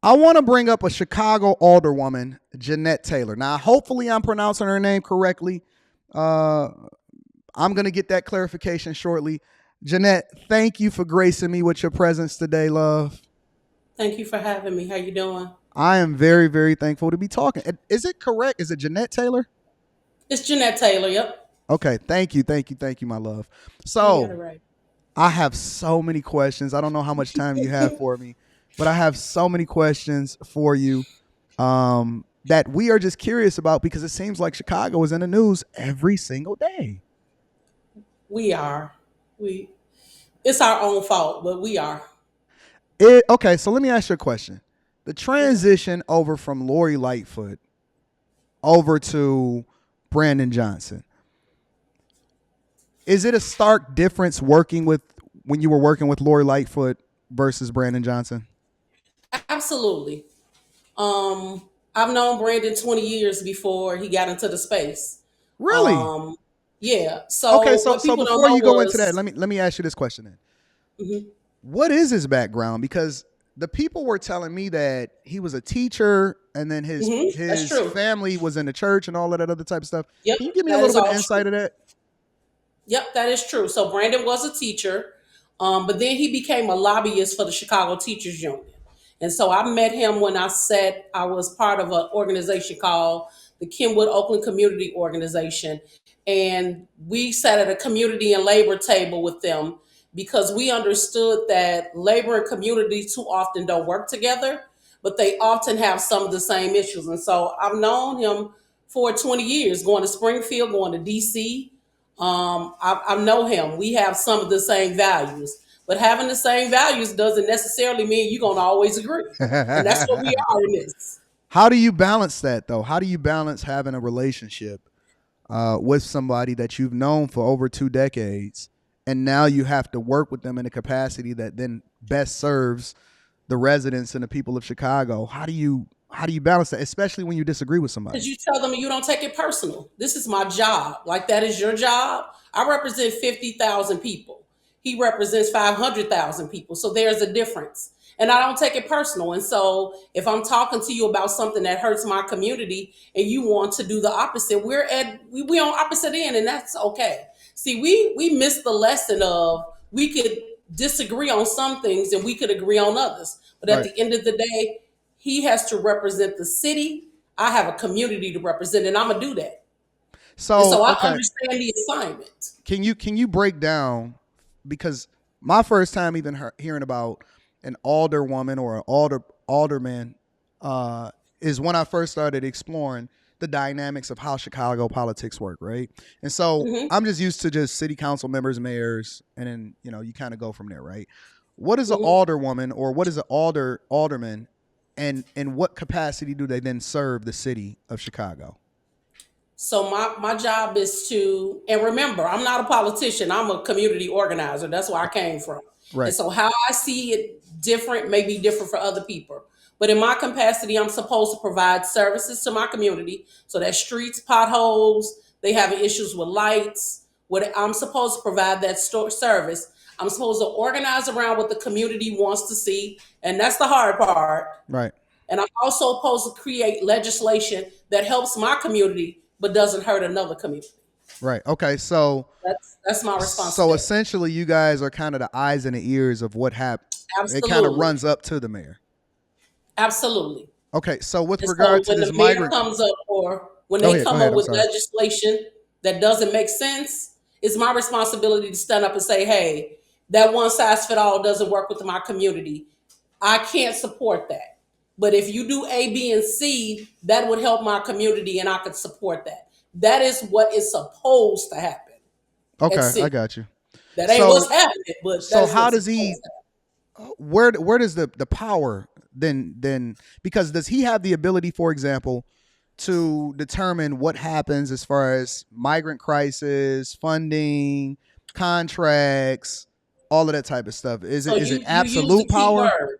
I want to bring up a Chicago alderwoman, Jeanette Taylor. Now, hopefully, I'm pronouncing her name correctly. Uh, I'm going to get that clarification shortly. Jeanette, thank you for gracing me with your presence today, love. Thank you for having me. How you doing? I am very, very thankful to be talking. Is it correct? Is it Jeanette Taylor? It's Jeanette Taylor. Yep, Okay, thank you, thank you, thank you, my love. you got it So, right. I have so many questions. I don't know how much time you have for me, but I have so many questions for you that we are just curious about because it seems like Chicago is in the news every single day. We are. We. It's our own fault, but we are. Okay, so let me ask you a question. The Okay. transition over from Lori Lightfoot over to Brandon Johnson, is it a stark difference working with when you were working with Lori Lightfoot versus Brandon Johnson? Absolutely. I've known Brandon 20 years before he got into the space. Really? Um, yeah. Okay, So so what so people don't before know you go into that, was, let me ask you this question then. Mhm. What is his background? Because the people were telling me that he was a teacher and then his That's his true. family was in the church and all of that other type of stuff. Yep, Can you give me a that little is bit of all true. insight of that? Yep, that is true. So Brandon was a teacher, but then he became a lobbyist for the Chicago Teachers Union. And so I met him when I was part of an organization called the Kenwood Oakland Community Organization. And we sat at a community and labor table with them because we understood that labor and community too often don't work together, but they often have some of the same issues. And so I've known him for 20 years, going to Springfield, going to DC. I know him. We have some of the same values, but having the same values doesn't necessarily mean you're going to always agree. And that's what we are in this. How do you balance that though? How do you balance having a relationship with somebody that you've known for over 2 decades, and now you have to work with them in a capacity that then best serves the residents and the people of Chicago? How do you balance that, especially when you disagree with Because somebody? you tell them you don't take it personal. This is my job. Like that is your job. I represent 50,000 people. He represents 500,000 people. So there's a difference. And I don't take it personal. And so if I'm talking to you about something that hurts my community and you want to do the opposite, we on opposite end, and that's okay. See, we missed the lesson of we could disagree on some things and we could agree on others. But at Right. the end of the day, he has to represent the city. I have a community to represent, and I'm gonna do that. And So so I okay, understand the assignment. can you break down, because my first time even hearing about an alderwoman or an alderman is when I first started exploring the dynamics of how Chicago politics work, right? And so hmm I'm just used to just city council members, mayors, and then you kind of go from there, right? What is an hmm alderwoman or what is an alderman, and in what capacity do they then serve the city of Chicago? So my job is to, and remember, I'm not a politician. I'm a community organizer. That's where I came from. And Right. so how I see it different may be different for other people. But in my capacity, I'm supposed to provide services to my community. So that streets, potholes, they having issues with lights. What I'm supposed to provide that service. I'm supposed to organize around what the community wants to see, and that's the hard part. Right. And I'm also supposed to create legislation that helps my community but doesn't hurt another community. Right. Okay. So That's my so responsibility. essentially, you guys are kind of the eyes and the ears of what happened. It kind of Absolutely. runs up to the mayor. Absolutely. Okay. So with And so regard to when this the mayor migrant, comes up or when go they ahead. Go come ahead. up I'm with sorry. legislation that doesn't make sense, it's my responsibility to stand up and say, hey, that one size fit all doesn't work with my community. I can't support that. But if you do A, B, and C, that would help my community and I could support that. That is what is supposed to happen at Okay, I city. got you. That ain't what's So happening, but that so is how what's does supposed he? to happen. Where does the power then because does he have the ability, for example, to determine what happens as far as migrant crisis, funding, contracts, all of that type of stuff? Is So it is it you use the absolute key power? word.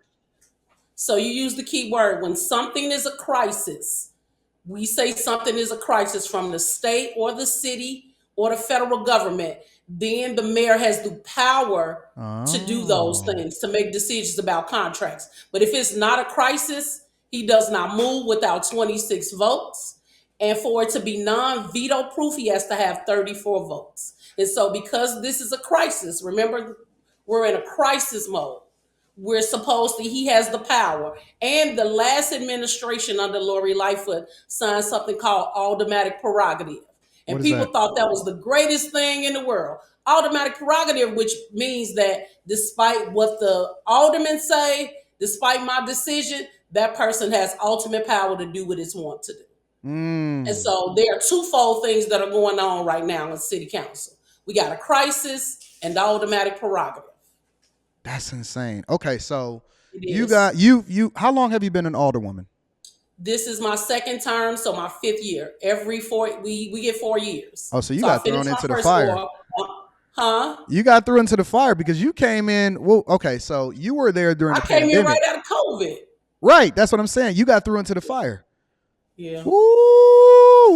So you use the key word when something is a crisis. We say something is a crisis from the state or the city or the federal government. then the mayor has the power to do those Oh. things, to make decisions about contracts. But if it's not a crisis, he does not move without 26 votes. And for it to be non veto proof, he has to have 34 votes. And so, because this is a crisis, remember, we're in a crisis mode. We're supposed to, he has the power. And the last administration under Lori Lightfoot signed something called automatic prerogative. What And is people that? thought that was the greatest thing in the world. Automatic prerogative, which means that despite what the aldermen say, despite my decision, that person has ultimate power to do what it's want to do. And Mm, so there are twofold things that are going on right now in city council. We got a crisis and the automatic prerogative. that's insane. Okay, so It you is. got you. How long have you been an alderwoman? This is my second term, so my fifth year. Every four, we get 4 years. Oh, so you So I got finished thrown my into the first fire. four. Huh? You got thrown into the fire because you came in. Well, okay, so you were there during I the came in right pandemic, out of COVID. right? That's what I'm saying. You got thrown into the fire. Yeah.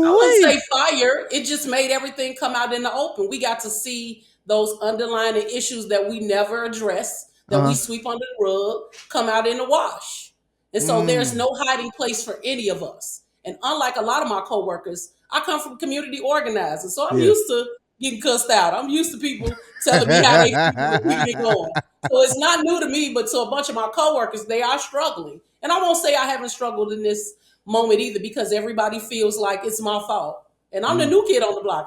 I Woo wouldn't say wait. fire. It just made everything come out in the open. We got to see those underlying issues that we never address, that we Uh huh. sweep under the rug, come out in the wash. And so there's Mm, no hiding place for any of us. And unlike a lot of my coworkers, I come from community organizing. So I'm yeah. used to getting cussed out. I'm used to people telling me how they feel and where they going. So it's not new to me, but to a bunch of my coworkers, they are struggling. And I won't say I haven't struggled in this moment either, because everybody feels like it's my fault. And I'm the Mm, new kid on the block.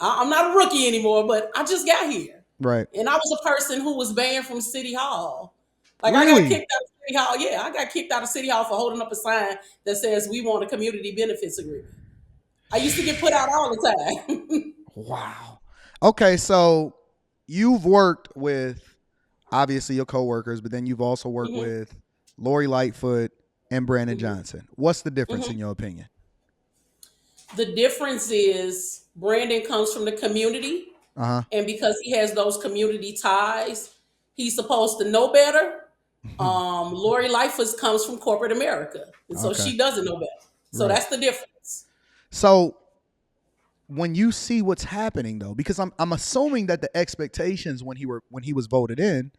I'm not a rookie anymore, but I just got here. right. And I was a person who was banned from City Hall. Like I got Really? kicked out of City Hall. Yeah, I got kicked out of City Hall for holding up a sign that says we want a community benefits agreement. I used to get put out all the time. Wow. Okay, so you've worked with obviously your coworkers, but then you've also worked hmm with Lori Lightfoot and Brandon hmm Johnson. What's the difference hmm in your opinion? The difference is Brandon comes from the community, Uh huh. and because he has those community ties, he's supposed to know better. Lori Lightfoot comes from corporate America, and so Okay. she doesn't know better. So Right. that's the difference. So when you see what's happening though, because I'm assuming that the expectations when he was voted in,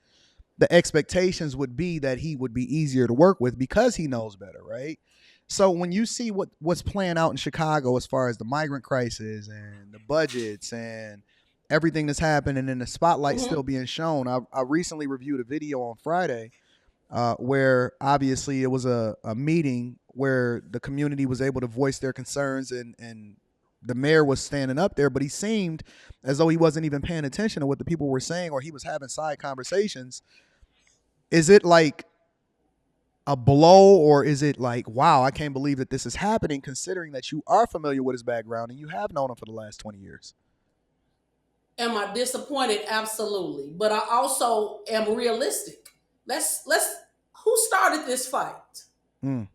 the expectations would be that he would be easier to work with because he knows better, right? So when you see what's playing out in Chicago as far as the migrant crisis and the budgets and everything that's happening and the spotlight hmm still being shown, I recently reviewed a video on Friday where obviously it was a meeting where the community was able to voice their concerns and the mayor was standing up there, but he seemed as though he wasn't even paying attention to what the people were saying, or he was having side conversations. Is it like a blow, or is it like, wow, I can't believe that this is happening, considering that you are familiar with his background and you have known him for the last 20 years? Am I disappointed? Absolutely, but I also am realistic. Let's. Who started this fight? Mm,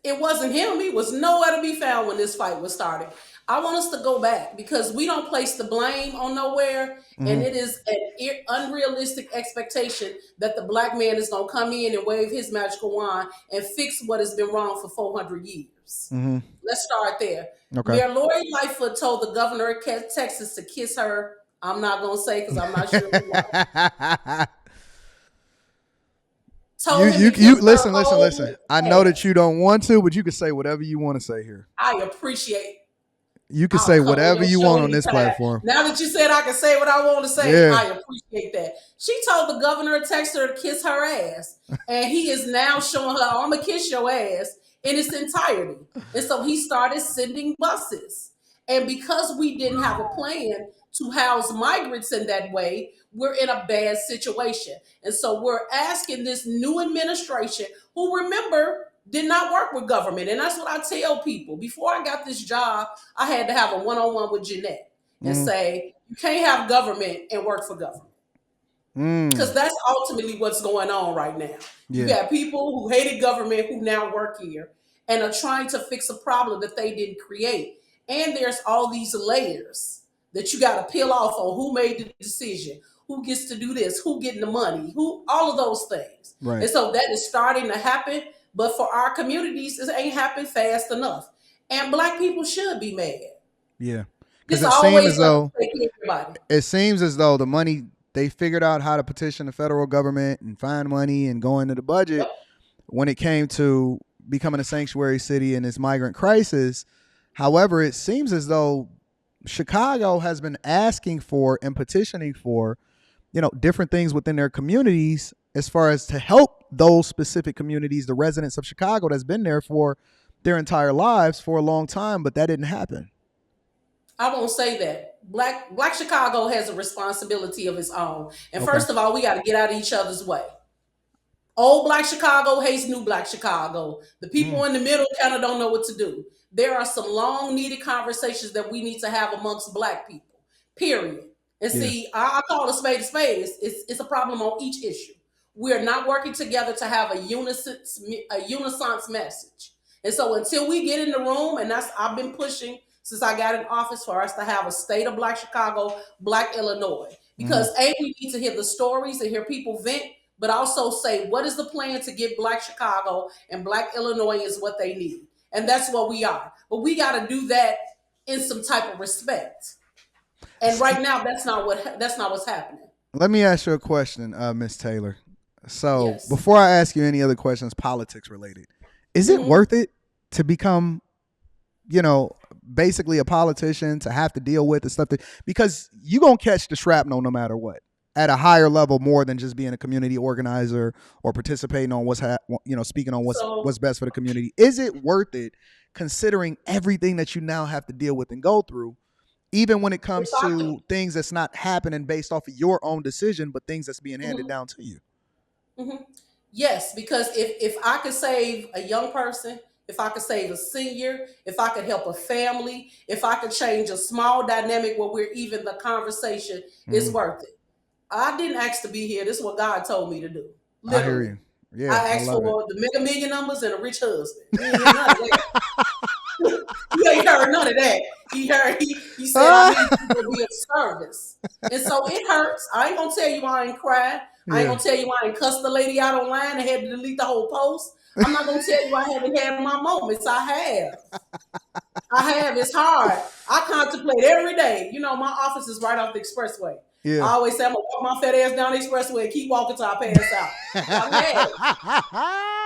It wasn't him. He was nowhere to be found when this fight was started. I want us to go back because we don't place the blame on nowhere, and mm-hmm, it is an unrealistic expectation that the black man is going to come in and wave his magical wand and fix what has been wrong for 400 years. mm-hmm. Let's start there. Okay. Mayor Lori Lightfoot told the governor of Texas to kiss her. I'm not going to say because I'm not sure of the wife. you Told him you to you kiss her listen. whole I know that ass. you don't want to, but you can say whatever you want to say here. I appreciate. You can I'll say come on whatever your you show want on this anytime. platform. Now that you said I can say what I want to say, Yeah. I appreciate that. She told the governor of Texas to kiss her ass, and he is now showing her, "I'm gonna kiss your ass" in its entirety. And so he started sending buses. And because we didn't have a plan to house migrants in that way, we're in a bad situation. And so we're asking this new administration, who, remember, did not work with government. And that's what I tell people. Before I got this job, I had to have a one-on-one with Jeanette and Mm, say, you can't have government and work for government. mm, Because that's ultimately what's going on right now. You yeah. got people who hated government who now work here and are trying to fix a problem that they didn't create. And there's all these layers that you got to peel off on who made the decision, who gets to do this, who getting the money, who, all of those things. Right. And so that is starting to happen. But for our communities, it ain't happened fast enough. And black people should be mad. Yeah. Because It's always something to take care of everybody. it seems as though the money they figured out how to petition the federal government and find money and go into the budget Yep. when it came to becoming a sanctuary city in this migrant crisis. However, it seems as though Chicago has been asking for and petitioning for, different things within their communities as far as to help those specific communities, the residents of Chicago that's been there for their entire lives for a long time, but that didn't happen. I won't say that. Black Chicago has a responsibility of its own. And Okay. first of all, we got to get out of each other's way. Old Black Chicago hates New Black Chicago. The people Mm, in the middle kind of don't know what to do. There are some long needed conversations that we need to have amongst Black people, period. And yeah. see, I call a spade a spade. It's a problem on each issue. We are not working together to have a unison message. And so until we get in the room, and that's I've been pushing since I got in office for us to have a state of Black Chicago, Black Illinois. Hmm. Because we need to hear the stories and hear people vent, but also say what is the plan to give Black Chicago and Black Illinoisans what they need. And that's what we are. But we got to do that in some type of respect. And right now, that's not what's happening. Let me ask you a question, Miss Taylor. So Yes. before I ask you any other questions, politics related, is it Hmm. worth it to become, you know, basically a politician to have to deal with the stuff that because you gonna catch the shrapnel no matter what at a higher level more than just being a community organizer or participating on speaking on what's So best for the community. Is it worth it considering everything that you now have to deal with and go through? Even when it if comes I could, to things that's not happening based off of your own decision, but things that's being handed mhm, down to you. mhm. Yes, because if I could save a young person, if I could save a senior, if I could help a family, if I could change a small dynamic where we're even the conversation, it's Mm, worth it. I didn't ask to be here. This is what God told me to do. I hear Literally. you. Yeah, I I asked love it. for the mega million numbers and a rich husband. You ain't hear none of that. You ain't heard none of that. He said I need you to be of service. And so it hurts. I ain't gonna tell you I ain't cried. I ain't Yeah. gonna tell you I ain't cussed the lady out online and had to delete the whole post. I'm not gonna tell you I haven't had my moments. I have. I have. It's hard. I contemplate every day. You know, my office is right off the expressway. Yeah. I always say I'm gonna walk my fat ass down the expressway and keep walking till I pass out. I've had it.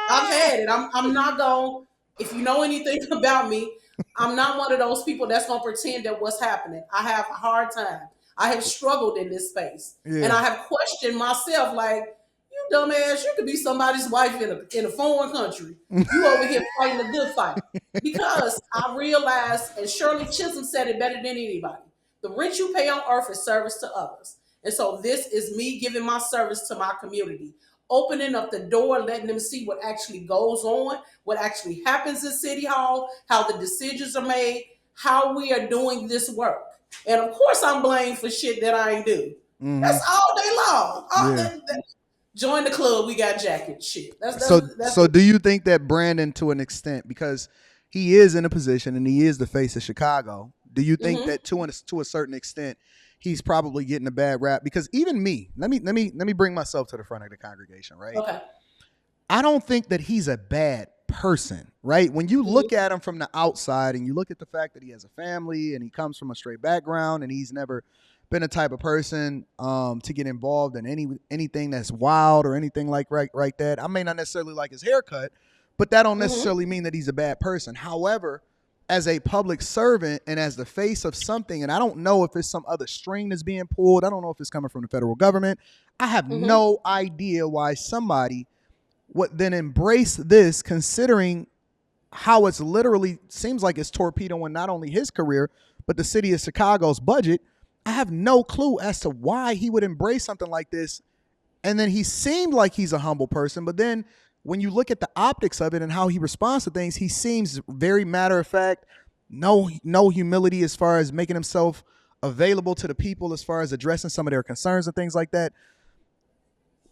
I've had it. I'm not going. If you know anything about me, I'm not one of those people that's gonna pretend that what's happening. I have a hard time. I have struggled in this space, and Yeah. I have questioned myself. Like, you dumbass, you could be somebody's wife in a foreign country. You over here fighting a good fight because I realized, and Shirley Chisholm said it better than anybody. The rent you pay on earth is service to others. And so this is me giving my service to my community, opening up the door, letting them see what actually goes on, what actually happens in City Hall, how the decisions are made, how we are doing this work. And of course, I'm blamed for shit that I ain't do. Hmm. That's all day long. Yeah. Join the club. We got jackets. Shit. That's So do you think that Brandon, to an extent, because he is in a position and he is the face of Chicago, do you think hmm that to a certain extent he's probably getting a bad rap? Because even me, let me bring myself to the front of the congregation, right? okay. I don't think that he's a bad person, right? When you hmm look at him from the outside and you look at the fact that he has a family and he comes from a straight background and he's never been a type of person to get involved in anything that's wild or anything like that. I may not necessarily like his haircut, but that don't hmm necessarily mean that he's a bad person. However, as a public servant and as the face of something, and I don't know if it's some other string that's being pulled. I don't know if it's coming from the federal government. I have hmm no idea why somebody would then embrace this, considering how it's literally seems like it's torpedoing not only his career but the city of Chicago's budget. I have no clue as to why he would embrace something like this. And then he seemed like he's a humble person, but then when you look at the optics of it and how he responds to things, he seems very matter of fact. No humility as far as making himself available to the people, as far as addressing some of their concerns and things like that.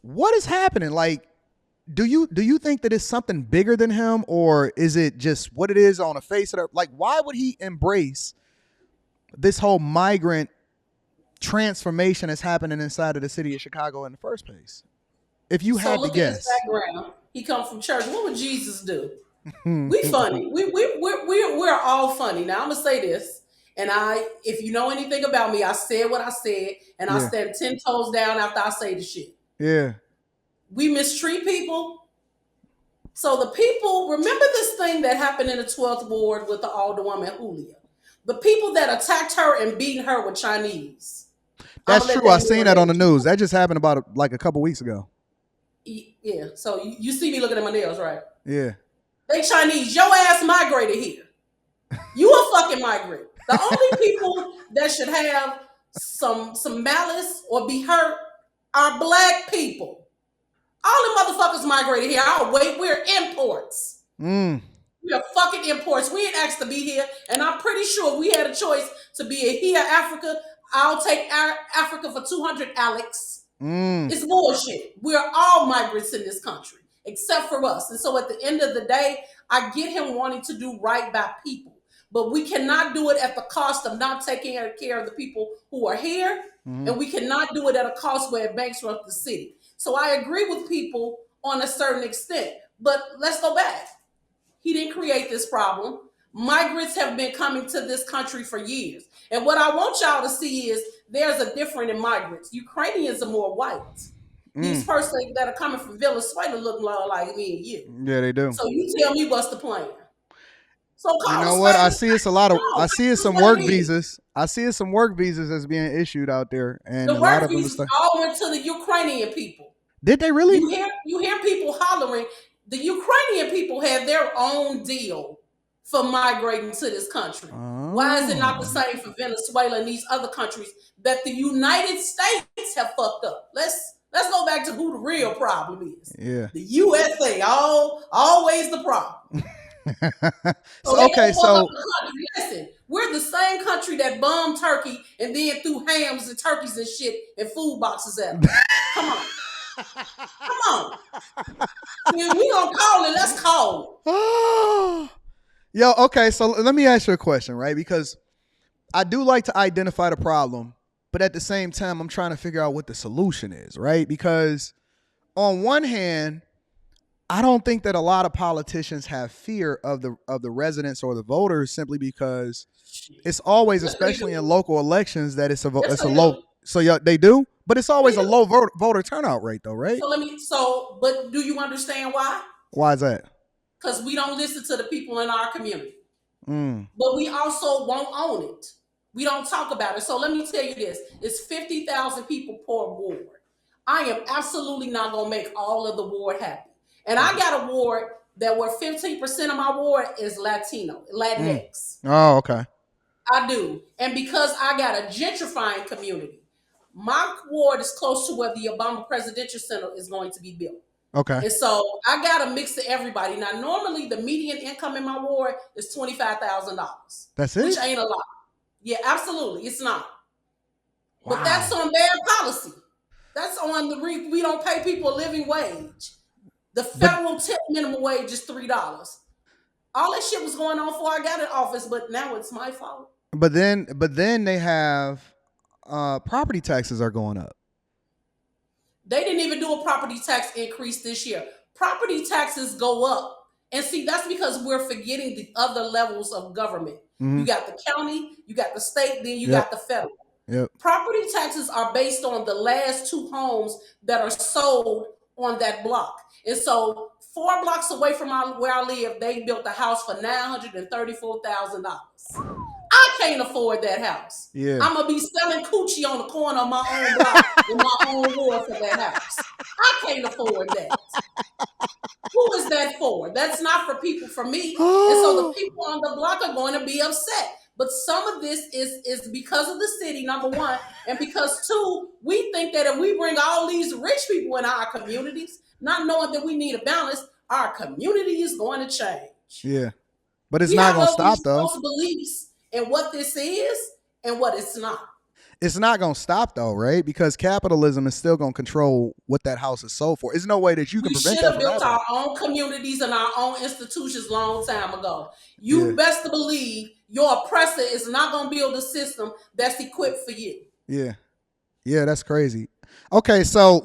What is happening? Like, do you think that it's something bigger than him, or is it just what it is on the face of the like? Why would he embrace this whole migrant transformation that's happening inside of the city of Chicago in the first place? If you So had to look at his guess. background. He come from church. What would Jesus do? We funny. We're all funny. Now I'm gonna say this. And if you know anything about me, I said what I said, and I Yeah. stand 10 toes down after I say the shit. Yeah. We mistreat people. So the people, remember this thing that happened in the 12th ward with the Alderwoman Julia. The people that attacked her and beat her were Chinese. I'm That's gonna let true. I that seen that on the marinate. news. That just happened about like a couple weeks ago. Yeah. So you see me looking at my nails, right? Yeah. They Chinese. Your ass migrated here. You a fucking migrant. The only people that should have some malice or be hurt are black people. All the motherfuckers migrated here. Oh wait, we're imports. Mm. We are fucking imports. We ain't asked to be here, and I'm pretty sure if we had a choice to be here, Africa, I'll take Africa for 200, Alex. Mm. It's bullshit. We're all migrants in this country, except for us. And so at the end of the day, I get him wanting to do right by people. But we cannot do it at the cost of not taking care of the people who are here. Mm-hmm. And we cannot do it at a cost where it bankrupts the city. So I agree with people on a certain extent. But let's go back. He didn't create this problem. Migrants have been coming to this country for years. And what I want y'all to see is there's a difference in migrants. Ukrainians are more white. These persons that are coming from Venezuela look like me and you. Yeah, they do. So you tell me what's the plan. So You call know a what? I spade. see it's a lot of. No, I see it's this is some what work it is. visas. I see it's some work visas that's being issued out there, and The a lot work of them. visas all went to the Ukrainian people. Did they really? You hear people hollering. The Ukrainian people had their own deal for migrating to this country. Oh. Why is it not the same for Venezuela and these other countries that the United States have fucked up? Let's go back to who the real problem is. Yeah. The USA, always the problem. So okay, so listen, we're the same country that bombed Turkey and then threw hams and turkeys and shit and food boxes at them. Come on. Come on. If we gonna call it, let's call it. Yo, okay, so let me ask you a question, right? Because I do like to identify the problem, but at the same time, I'm trying to figure out what the solution is, right? Because on one hand, I don't think that a lot of politicians have fear of the residents or the voters simply because it's always, especially in local elections, that it's a low. So yeah, they do, but it's always a low voter turnout rate, though, right? But do you understand why? Why is that? Because we don't listen to the people in our community. But we also won't own it. We don't talk about it. So let me tell you this: it's 50,000 people per ward. I am absolutely not gonna make all of the ward happy. And I got a ward that where 15% of my ward is Latinx. Oh, okay. I do. And because I got a gentrifying community, my ward is close to where the Obama Presidential Center is going to be built. Okay. And so I got a mix of everybody. Now, normally the median income in my ward is $25,000. That's it? Which ain't a lot. Yeah, absolutely. It's not. Wow. But that's on bad policy. That's on we don't pay people a living wage. The federal tip minimum wage is $3. All that shit was going on before I got in office, but now it's my fault. But then they have property taxes are going up. They didn't even do a property tax increase this year. Property taxes go up. And see, that's because we're forgetting the other levels of government. Mm-hmm. You got the county, you got the state, then you got the federal. Yep. Property taxes are based on the last 2 homes that are sold on that block. And so 4 blocks away from where I live, they built a house for $934,000. I can't afford that house. Yeah. I'm going to be selling coochie on the corner of my own block in my own ward for that house. I can't afford that. Who is that for? That's not for people, for me. And so the people on the block are going to be upset. But some of this is because of the city, number one, and because 2, we think that if we bring all these rich people in our communities, not knowing that we need a balance, our community is going to change. Yeah, but it's not going to stop, though. False beliefs in what this is and what it's not. It's not going to stop, though, right? Because capitalism is still going to control what that house is sold for. There's no way that you can prevent that from happening. We should have built our own communities and our own institutions a long time ago. You best to believe your oppressor is not going to build a system that's equipped for you. Yeah. Yeah, that's crazy. Okay, so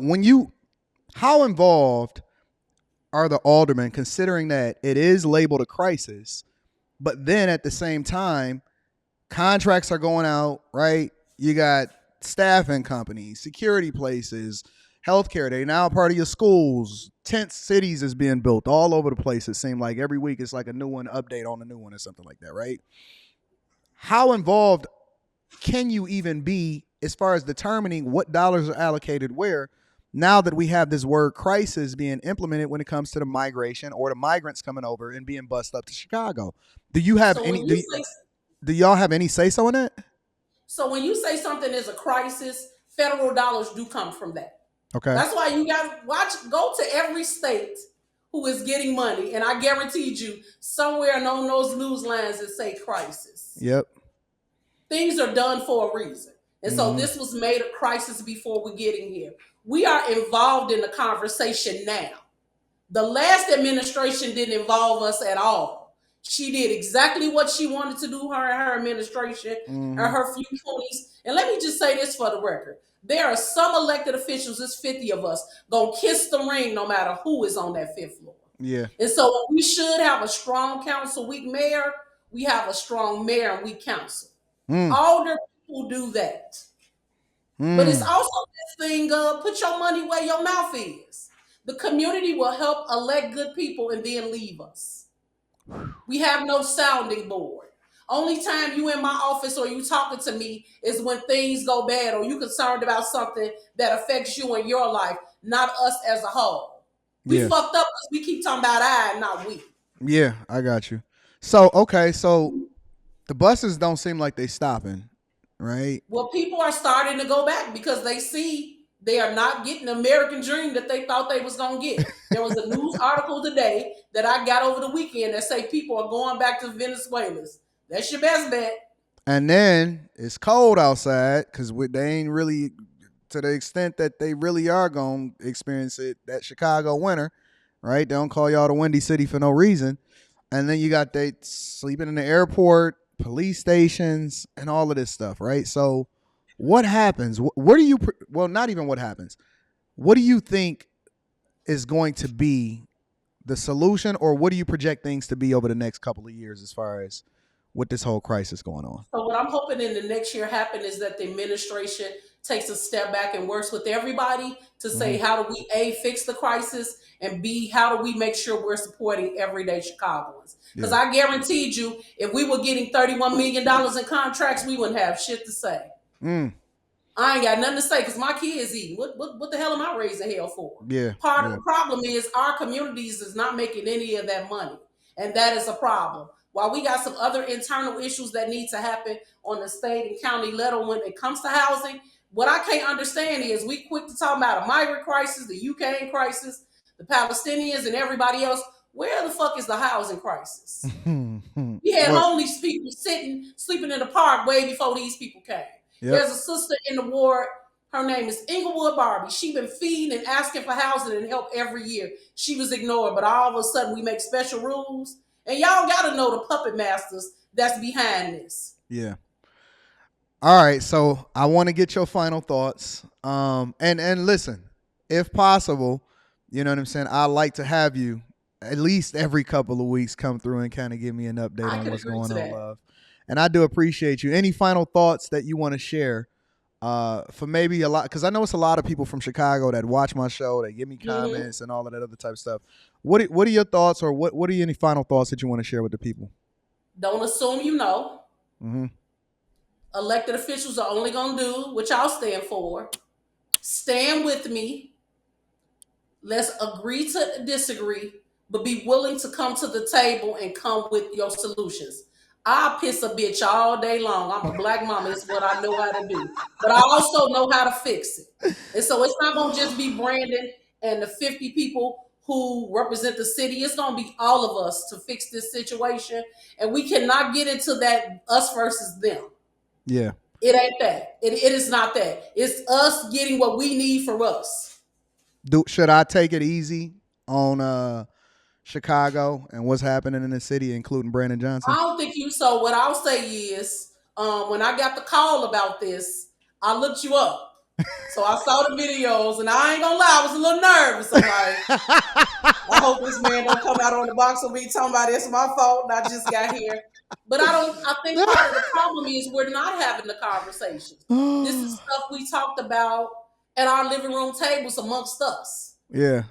how involved are the aldermen, considering that it is labeled a crisis, but then at the same time, Contracts are going out, right? You got staffing companies, security places, healthcare. They now part of your schools. Tent cities is being built all over the place. It seems like every week it's like a new one, update on a new one or something like that, right? How involved can you even be as far as determining what dollars are allocated where now that we have this word crisis being implemented when it comes to the migration or the migrants coming over and being bussed up to Chicago? Do you have So any when you say do y'all have any say so in that? so when you say something is a crisis, federal dollars do come from that. Okay. That's why you got to go to every state who is getting money, and I guaranteed you somewhere on those news lines that say crisis. Yep. Things are done for a reason. And so Mm-hmm. this was made a crisis before we getting here. We are involved in the conversation now. The last administration didn't involve us at all. She did exactly what she wanted to do, her administration, and Mm-hmm. her few cronies. And let me just say this for the record. There are some elected officials, there's 50 of us, gonna kiss the ring no matter who is on that fifth floor. Yeah. And so we should have a strong council, weak mayor. We have a strong mayor and weak council. Mm. Older people do that. But it's Mm. also this thing of put your money where your mouth is. The community will help elect good people and then leave us. We have no sounding board. Only time you in my office or you talking to me is when things go bad or you concerned about something that affects you in your life, not us as a whole. We Yeah. fucked up because we keep talking about I and not we. Yeah, I got you. So, okay, so the buses don't seem like they stopping, right? Well, people are starting to go back because they see they are not getting the American dream that they thought they was gonna get. There was a news article today that I got over the weekend that say people are going back to Venezuelans. That's your best bet. And then it's cold outside because they ain't really to the extent that they really are going to experience it that Chicago winter, right? They don't call y'all the Windy City for no reason. And then you got they sleeping in the airport, police stations, and all of this stuff, right? So, what happens? What do you? Well, not even what happens. What do you think is going to be the solution, or what do you project things to be over the next couple of years as far as with this whole crisis going on? So what I'm hoping in the next year happen is that the administration takes a step back and works with everybody to say Mm-hmm. how do we A, fix the crisis, and B, how do we make sure we're supporting everyday Chicagoans? Because Yeah. I guaranteed you, if we were getting $31 million in contracts, we wouldn't have shit to say. Mm. I ain't got nothing to say because my kids eat. What the hell am I raising hell for? Yeah. Part of Yeah. the problem is our communities is not making any of that money. And that is a problem. While we got some other internal issues that need to happen on the state and county level when it comes to housing, what I can't understand is we quick to talk about a migrant crisis, the Ukraine crisis, the Palestinians and everybody else. Where the fuck is the housing crisis? We had Well, homeless people sitting, sleeping in the park way before these people came. yep. There's a sister in the ward. Her name is Inglewood Barbie. She been feeding and asking for housing and help every year. She was ignored, but all of a sudden we make special rules. And y'all got to know the puppet masters that's behind this. Yeah. All right. So I want to get your final thoughts. And listen, if possible, you know what I'm saying. I like to have you at least every couple of weeks come through and kind of give me an update I on can what's agree going to on, that. love. And I do appreciate you. Any final thoughts that you want to share? For maybe a lot, because I know it's a lot of people from Chicago that watch my show, that give me comments and all of that other type of stuff. What are your thoughts, or what are any final thoughts that you want to share with the people? Don't assume you know. Mm-hmm. Elected officials are only going to do what y'all stand for. Stand with me. Let's agree to disagree, but be willing to come to the table and come with your solutions. I piss a bitch all day long. I'm a black mama. It's what I know how to do. But I also know how to fix it. And so it's not going to just be Brandon and the 50 people who represent the city. It's going to be all of us to fix this situation. And we cannot get into that us versus them. Yeah. It ain't that. It is not that. It's us getting what we need for us. Should I take it easy on Chicago and what's happening in the city, including Brandon I Johnson? don't think you so. What I'll say is, when I got the call about this, I looked you up. So I saw the videos, and I ain't gonna lie, I was a little nervous. I'm like, I hope this man don't come out on the box with me talking about it's my fault and I just got here. But I don't. I think part of the problem is we're not having the conversations. This is stuff we talked about at our living room tables amongst us. Yeah.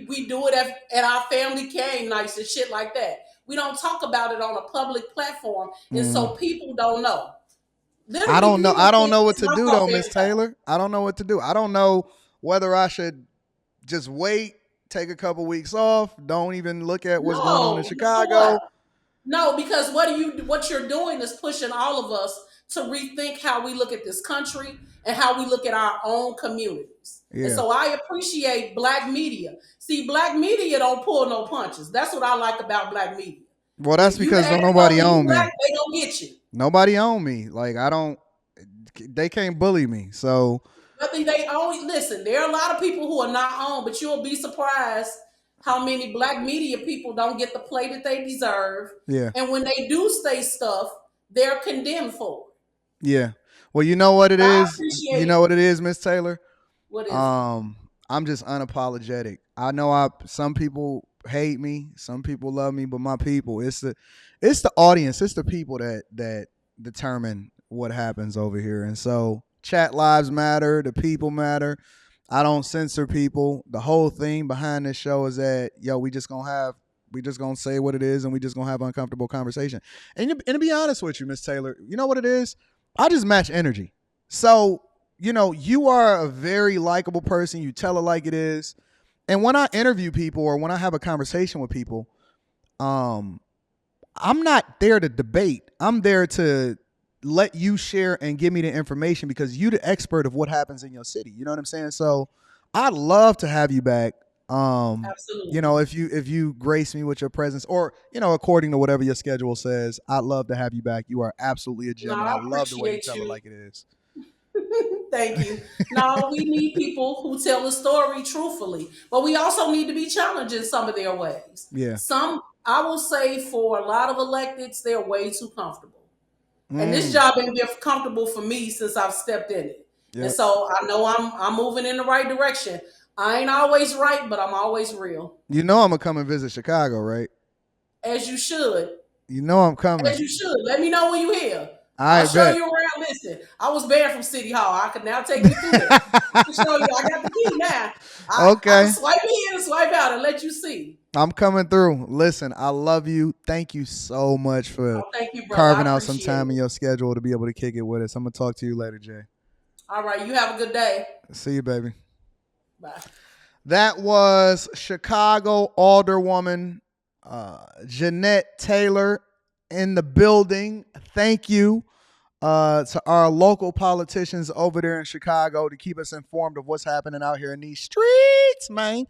We do it at our family game nights and shit like that. We don't talk about it on a public platform, and so Mm. people don't know. I Literally, don't know. people I don't think know what it's to my do fault though, Miss every time. Taylor. I don't know what to do. I don't know whether I should just wait, take a couple weeks off, don't even look at what's going on in No, for what? Chicago. No, because what you're doing is pushing all of us to rethink how we look at this country and how we look at our own communities. And Yeah. so I appreciate black media. See, black media don't pull no punches. That's what I like about black media. Well, that's If you because don't ask them nobody and you own me. black, they don't get you. Nobody own me. Like I don't. They can't bully me. So I think they always listen. There are a lot of people who are not on, but you'll be surprised how many black media people don't get the play that they deserve. yeah, And when they do say stuff, they're condemned for it. yeah. Well, you know what it But I is. You appreciate know what it is, Miss Taylor. what is it? Um, I'm just unapologetic. I know some people hate me, some people love me, but my people, it's the audience, it's the people that determine what happens over here. And so chat lives matter, the people matter. I don't censor people. The whole thing behind this show is that we just gonna say what it is and we just gonna have uncomfortable conversation. And to be honest with you, Miss Taylor, you know what it is? I just match energy. So you are a very likable person. You tell it like it is. And when I interview people or when I have a conversation with people, um, I'm not there to debate. I'm there to let you share and give me the information because you're the expert of what happens in your city. You know what I'm saying? So I'd love to have you back. Absolutely. If you grace me with your presence or, according to whatever your schedule says, I'd love to have you back. You are absolutely a No, gem and I I love the way you appreciate tell it you. like it is. Thank you. No, we need people who tell the story truthfully, but we also need to be challenged in some of their ways. Yeah. Some, I will say, for a lot of electeds, they're way too comfortable. And this Mm. job ain't been comfortable for me since I've stepped in it. And Yep. so I know I'm moving in the right direction. I ain't always right, but I'm always real. You know I'm gonna come and visit Chicago, right? As you should. You know I'm As coming. you should. Let me know when you here. I'll I show bet. you around. Listen, I was banned from City Hall. I can now take you through there. I can show you. I got the key now. I can Okay. swipe in and swipe out and let you see. I'm coming through. Listen, I love you. Thank you so much for Oh, thank you, brother. I carving out some appreciate time in it. your schedule to be able to kick it with us. I'm gonna talk to you later, Jay. All right. You have a good day. See you, baby. Bye. That was Chicago Alderwoman Jeanette Taylor in the building. Thank you to our local politicians over there in Chicago to keep us informed of what's happening out here in these streets, man.